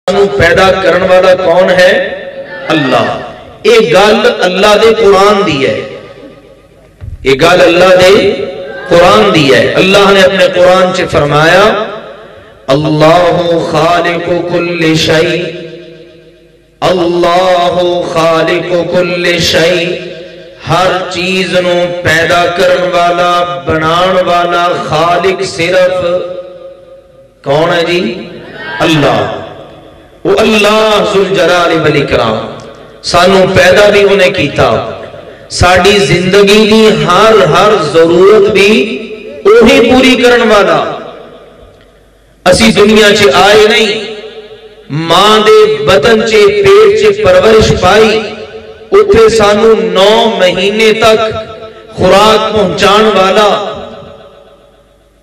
پیدا کرن والا کون ہے؟ اللہ۔ ایک گل اللہ دے قرآن دی ہے، ایک گل اللہ دے قرآن دی ہے۔ اللہ نے اپنے قرآن سے فرمایا اللہ خالق کل شیء، اللہ خالق کل شیء، ہر چیز نو پیدا کرن والا بنان والا خالق صرف کون ہے جی؟ اللہ۔ وہ اللہ ذوالجلال والاکرام، سانو پیدا بھی انہیں کیتا، ساڑی زندگی دی ہر ضرورت بھی وہی پوری کرن والا۔ اسی دنیا چے آئے نہیں، ماں دے بطن چے پیٹ چے پرورش پائی، اتھے سانو 9 مہینے تک خوراک پہنچان والا،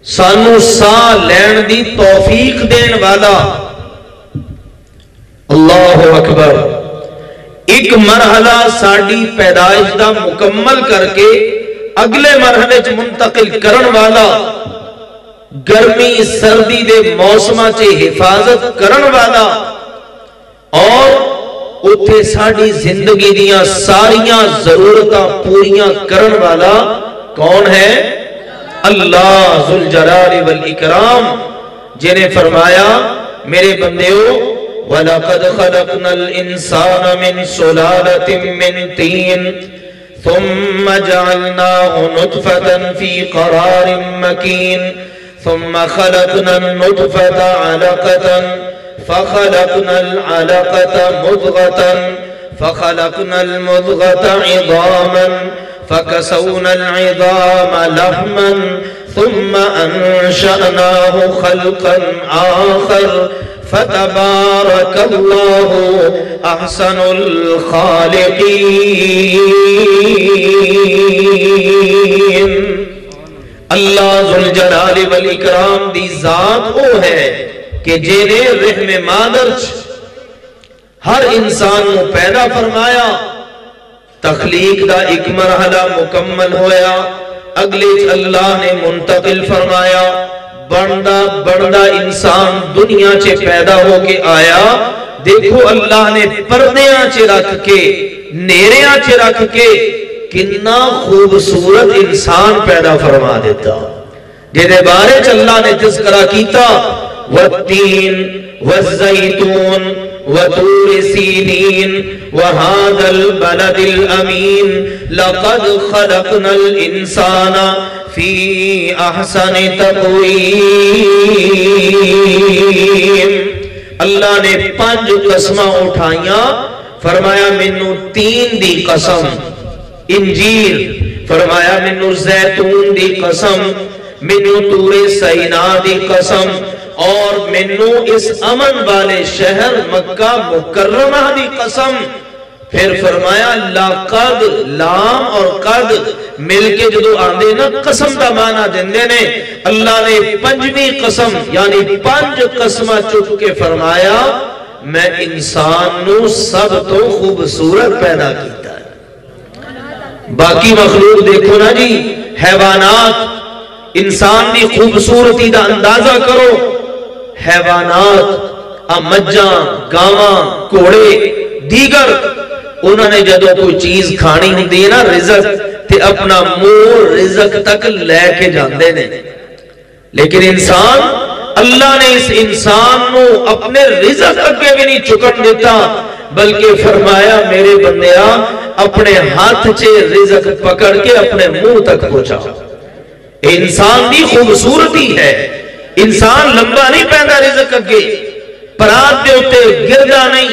سانو ساہ لین دی توفیق دین والا۔ اللہ اکبر۔ ایک مرحلہ ساڑی پیدائش دا مکمل کر کے اگلے مرحلے چ منتقل کرن والا، گرمی سردی دے موسمہ چے حفاظت کرن والا، اور اتھے ساڑی زندگی دیاں ساریاں ضرورتاں پوریاں کرن والا کون ہے؟ اللہ ذوالجلال والاکرام، جنہیں فرمایا میرے بندیو وَلَقَدْ خَلَقْنَا الْإِنسَانَ مِنْ سُلَالَةٍ مِّنْ طِينٍ ثُمَّ جَعَلْنَاهُ نُطْفَةً فِي قَرَارٍ مَّكِينٍ ثُمَّ خَلَقْنَا النُّطْفَةَ عَلَقَةً فَخَلَقْنَا الْعَلَقَةَ مُضْغَةً فَخَلَقْنَا الْمُضْغَةَ عِظَامًا فَكَسَوْنَا الْعِظَامَ لَحْمًا ثُمَّ أَنشَأْنَاهُ خَلْقًا آخَرَ فَتَبَارَكَ اللَّهُ أَحْسَنُ الْخَالِقِينَ۔ اللہ ذوالجلال والاکرام دی ذات وہ ہے کہ جنہیں رحم مادر ہر انسان کو پیدا فرمایا، تخلیق دا ایک مرحلہ مکمل ہویا، اگلے اللہ نے منتقل فرمایا، بڑھدا انسان دنیا چے پیدا ہو کے آیا۔ دیکھو اللہ نے پردیاں چے رکھ کے، نیریاں چے رکھ کے کتنا خوبصورت انسان پیدا فرما دیتا، جنہیں بارے چ اللہ نے تذکرہ کیتا والتین والزیتون وطور سینین وہذا البلد الامین لقد خلقنا الانسان فی احسن تقویم۔ اللہ نے 5 قسمہ اٹھائیاں، فرمایا منو 3 دی قسم، انجیر، فرمایا منو زیتون دی قسم، منو طور سینا دی قسم، اور منو اس امن والے شہر مکہ مکرمہ دی قسم۔ پھر فرمایا لقد، لام اور قد مل کے جدو آندے نا قسم دا معنی دندے نے، اللہ نے 5ویں قسم یعنی 5 قسمہ چک کے فرمایا میں انسان نو سب تو خوبصورت پیدا کیتا ہے۔ باقی مخلوق دیکھو نا جی، حیوانات، انسان دی خوبصورتی دا اندازہ کرو، حیوانات، مجھاں، گاواں، کوڑے، دیگر، انہوں نے جدو کوئی چیز کھانی ہوندی ہے نا رزق، تے اپنا منہ رزق تک لے کے جاندے نے، لیکن انسان، اللہ نے اس انسان نو اپنے رزق اگے بھی نہیں چکن دیتا، بلکہ فرمایا میرے بندیا اپنے ہاتھ چے رزق پکڑ کے اپنے منہ تک پہنچا۔ انسان دی خوبصورتی ہے، انسان لمبا نہیں پہندا رزق اگے، پرات دے اتے گردہ نہیں،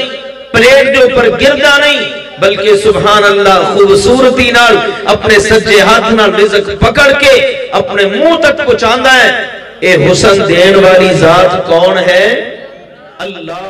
پلیٹ دے اوپر گردہ نہیں، بلکہ سبحان اللہ خوبصورتی نال اپنے سجے ہاتھ نال رزق پکڑ کے اپنے منہ تک پہنچاندا ہے۔ اے حسن دین والی ذات کون ہے؟ اللہ۔